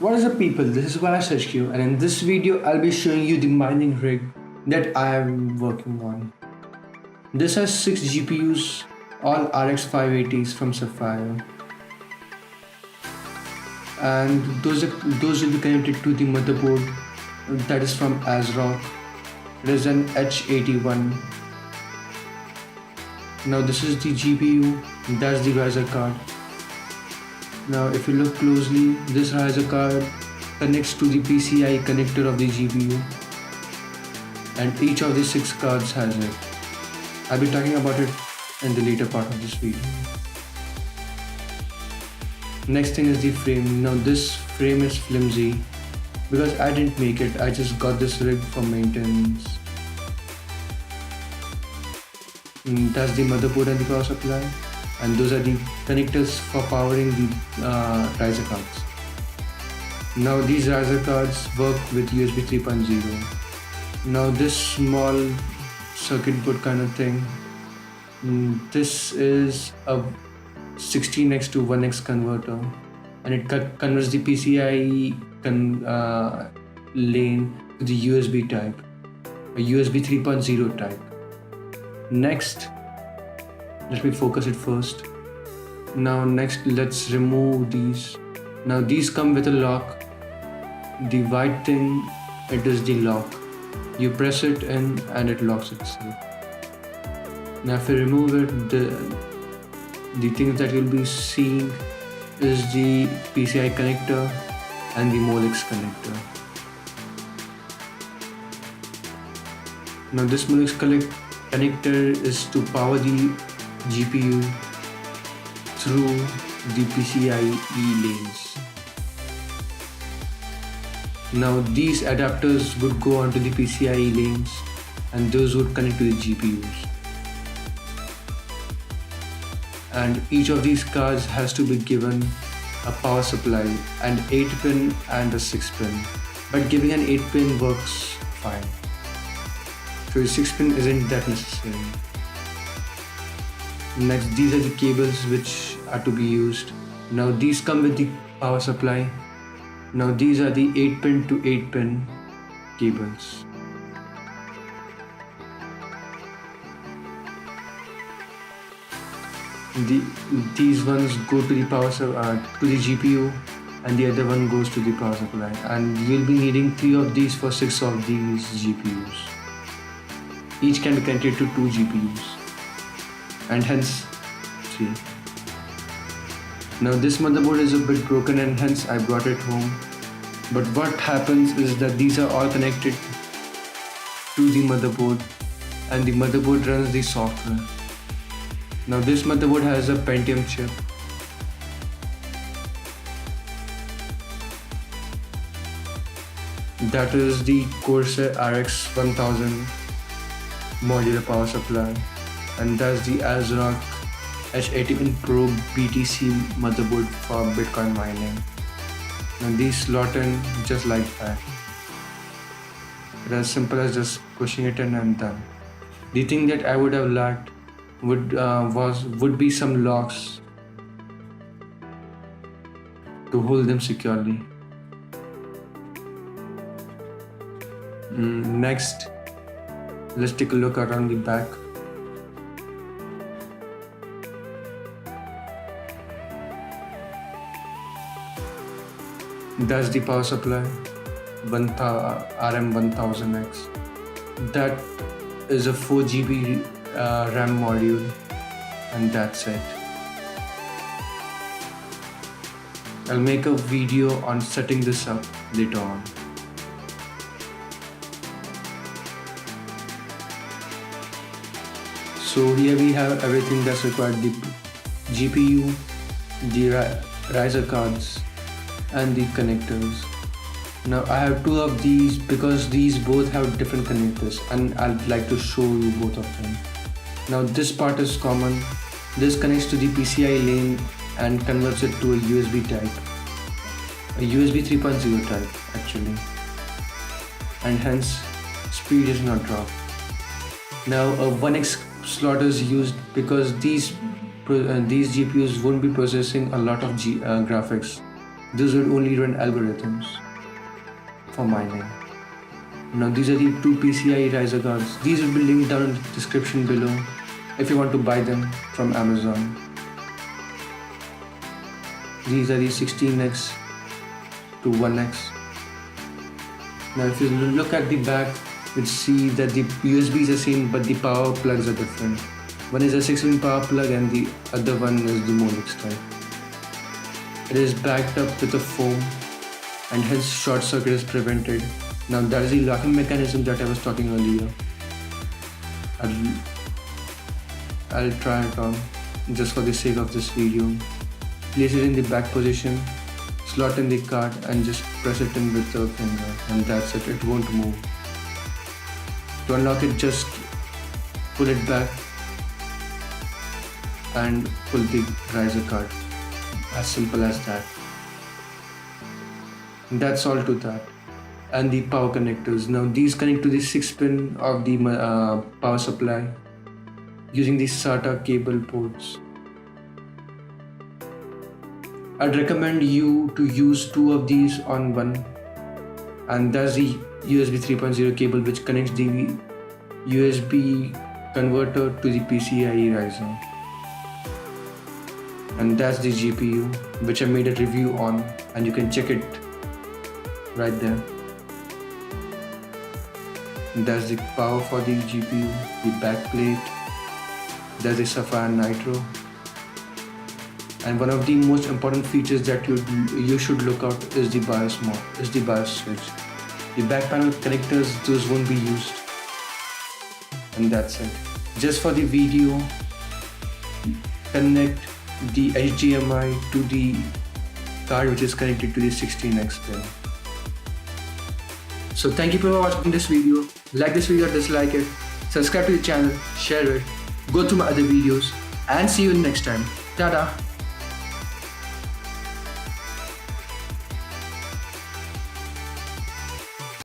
What is up people, this is Valcos HQ and in this video I'll be showing you the mining rig that I am working on. This has 6 GPUs, all RX 580s from Sapphire, and those will be connected to the motherboard that is from ASRock. It is an H81. Now this is the GPU, that's the riser card. Now if you look closely, this riser card connects to the PCI connector of the GPU, and each of the 6 cards has it. I'll be talking about it in the later part of this video. Next thing is the frame. Now this frame is flimsy because I didn't make it, I just got this rig for maintenance. That's the motherboard and the power supply, and those are the connectors for powering the riser cards. Now these riser cards work with USB 3.0. Now this small circuit board kind of thing, this is a 16x to 1x converter, and it converts the PCI lane to the USB type, a USB 3.0 type. Next, let me focus it first. Now next, let's remove these. Now these come with a lock. The white thing, it is the lock. You press it in and it locks itself. Now if you remove it, the things that you'll be seeing is the PCI connector and the Molex connector. Now this Molex connector is to power the GPU through the PCIe lanes. Now these adapters would go onto the PCIe lanes and those would connect to the GPUs. And each of these cards has to be given a power supply, an 8-pin and a 6-pin. But giving an 8-pin works fine. So the 6-pin isn't that necessary. Next, these are the cables which are to be used. Now these come with the power supply. Now these are the 8-pin to 8-pin cables. These ones go to the power to the GPU, and the other one goes to the power supply. And you'll be needing 3 of these for 6 of these GPUs. Each can be connected to 2 GPUs, and hence 3. Now this motherboard is a bit broken and hence I brought it home. But what happens is that these are all connected to the motherboard, and the motherboard runs the software. Now this motherboard has a Pentium chip. That is the Corsair RX 1000 modular power supply, and that's the ASRock H81 Pro BTC motherboard for Bitcoin mining. Now these slot in just like that. It's as simple as just pushing it in and done. The thing that I would have lacked would be some locks to hold them securely. Next, let's take a look around the back. That's the power supply, RM1000X. That is a 4 GB RAM module, and that's it. I'll make a video on setting this up later on. So here we have everything that's required: the GPU, the riser cards, and the connectors. Now I have 2 of these because these both have different connectors, and I'd like to show you both of them. Now this part is common. This connects to the PCI lane and converts it to a USB type, a USB 3.0 type actually, and hence speed is not dropped. Now a 1x slot is used because these GPUs won't be processing a lot of graphics. Those would only run algorithms for mining. Now these are the two PCIe riser cards. These will be linked down in the description below if you want to buy them from Amazon. These are the 16x to 1x. Now if you look at the back, you'll see that the USBs are same but the power plugs are different. One is a 6-pin power plug and the other one is the Molex type. It is backed up with a foam and hence short circuit is prevented. Now that is the locking mechanism that I was talking earlier. I'll try it on just for the sake of this video. Place it in the back position, slot in the card and just press it in with the finger and that's it, it won't move. To unlock it, just pull it back and pull the riser card. As simple as that. That's all to that. And the power connectors. Now these connect to the 6-pin of the power supply using the SATA cable ports. I'd recommend you to use 2 of these on one, and that's the USB 3.0 cable which connects the USB converter to the PCIe riser. And that's the GPU which I made a review on and you can check it right there. And that's the power for the GPU, the back plate, there's the Sapphire Nitro. And one of the most important features that you should look out is the BIOS switch. The back panel connectors, those won't be used. And that's it. Just for the video, connect the HDMI to the card which is connected to the 16x pin. So thank you for watching this video. Like this video or dislike it. Subscribe to the channel, share it, go through my other videos and see you next time. Tada!